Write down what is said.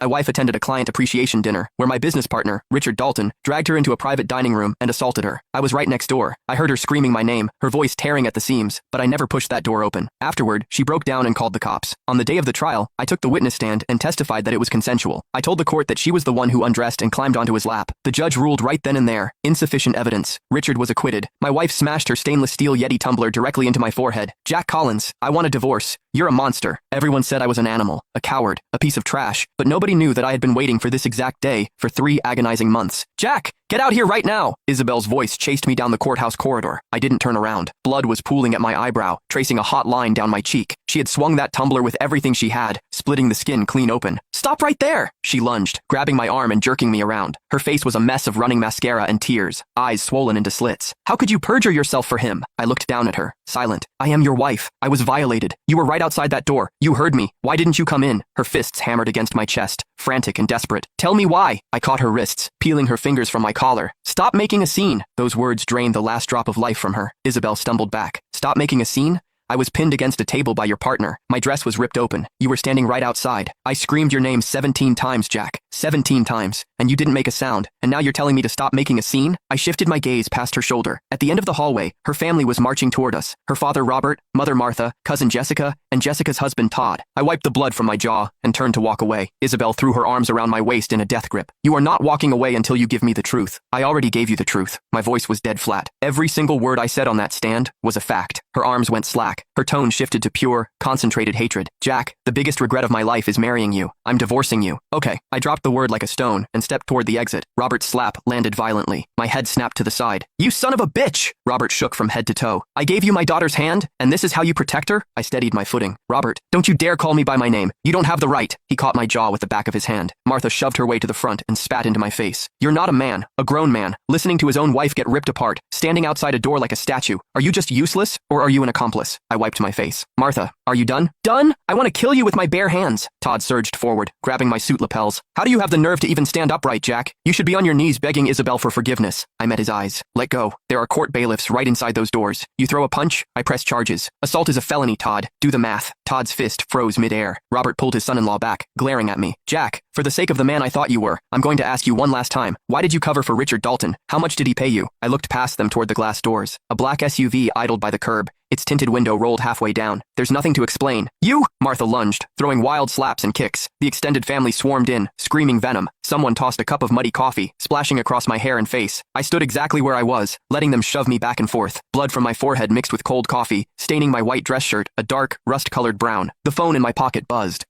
My wife attended a client appreciation dinner where my business partner, Richard Dalton, dragged her into a private dining room and assaulted her. I was right next door. I heard her screaming my name, her voice tearing at the seams, but I never pushed that door open. Afterward, she broke down and called the cops. On the day of the trial, I took the witness stand and testified that it was consensual. I told the court that she was the one who undressed and climbed onto his lap. The judge ruled right then and there, insufficient evidence. Richard was acquitted. My wife smashed her stainless steel Yeti tumbler directly into my forehead. Jack Collins, I want a divorce. You're a monster. Everyone said I was an animal, a coward, a piece of trash, but nobody knew that I had been waiting for this exact day for 3 agonizing months. Jack, get out here right now! Isabel's voice chased me down the courthouse corridor. I didn't turn around. Blood was pooling at my eyebrow, tracing a hot line down my cheek. She had swung that tumbler with everything she had, splitting the skin clean open. Stop right there! She lunged, grabbing my arm and jerking me around. Her face was a mess of running mascara and tears, eyes swollen into slits. How could you perjure yourself for him? I looked down at her, silent. I am your wife. I was violated. You were right outside that door. You heard me. Why didn't you come in? Her fists hammered against my chest, frantic and desperate. Tell me why. I caught her wrists, peeling her fingers from my collar. Stop making a scene. Those words drained the last drop of life from her. Isabel stumbled back. Stop making a scene? I was pinned against a table by your partner. My dress was ripped open. You were standing right outside. I screamed your name 17 times, Jack. 17 times. And you didn't make a sound. And now you're telling me to stop making a scene? I shifted my gaze past her shoulder. At the end of the hallway, her family was marching toward us. Her father Robert, mother Martha, cousin Jessica, and Jessica's husband Todd. I wiped the blood from my jaw and turned to walk away. Isabel threw her arms around my waist in a death grip. You are not walking away until you give me the truth. I already gave you the truth. My voice was dead flat. Every single word I said on that stand was a fact. Her arms went slack. Her tone shifted to pure, concentrated hatred. Jack, the biggest regret of my life is marrying you. I'm divorcing you. Okay. I dropped the word like a stone and stepped toward the exit. Robert's slap landed violently. My head snapped to the side. You son of a bitch! Robert shook from head to toe. I gave you my daughter's hand, and this is how you protect her? I steadied my footing. Robert, don't you dare call me by my name. You don't have the right. He caught my jaw with the back of his hand. Martha shoved her way to the front and spat into my face. You're not a man, a grown man, listening to his own wife get ripped apart, standing outside a door like a statue. Are you just useless, or are you an accomplice? I wiped my face. Martha, are you done? Done? I want to kill you with my bare hands. Todd surged forward, grabbing my suit lapels. How do you have the nerve to even stand upright, Jack? You should be on your knees begging Isabel for forgiveness. I met his eyes. Let go. There are court bailiffs right inside those doors. You throw a punch, I press charges. Assault is a felony, Todd. Do the math. Todd's fist froze midair. Robert pulled his son-in-law back, glaring at me. Jack, for the sake of the man I thought you were, I'm going to ask you one last time. Why did you cover for Richard Dalton? How much did he pay you? I looked past them toward the glass doors. A black SUV idled by the curb. Its tinted window rolled halfway down. There's nothing to explain. You! Martha lunged, throwing wild slaps and kicks. The extended family swarmed in, screaming venom. Someone tossed a cup of muddy coffee, splashing across my hair and face. I stood exactly where I was, letting them shove me back and forth. Blood from my forehead mixed with cold coffee, staining my white dress shirt, a dark, rust-colored brown. The phone in my pocket buzzed.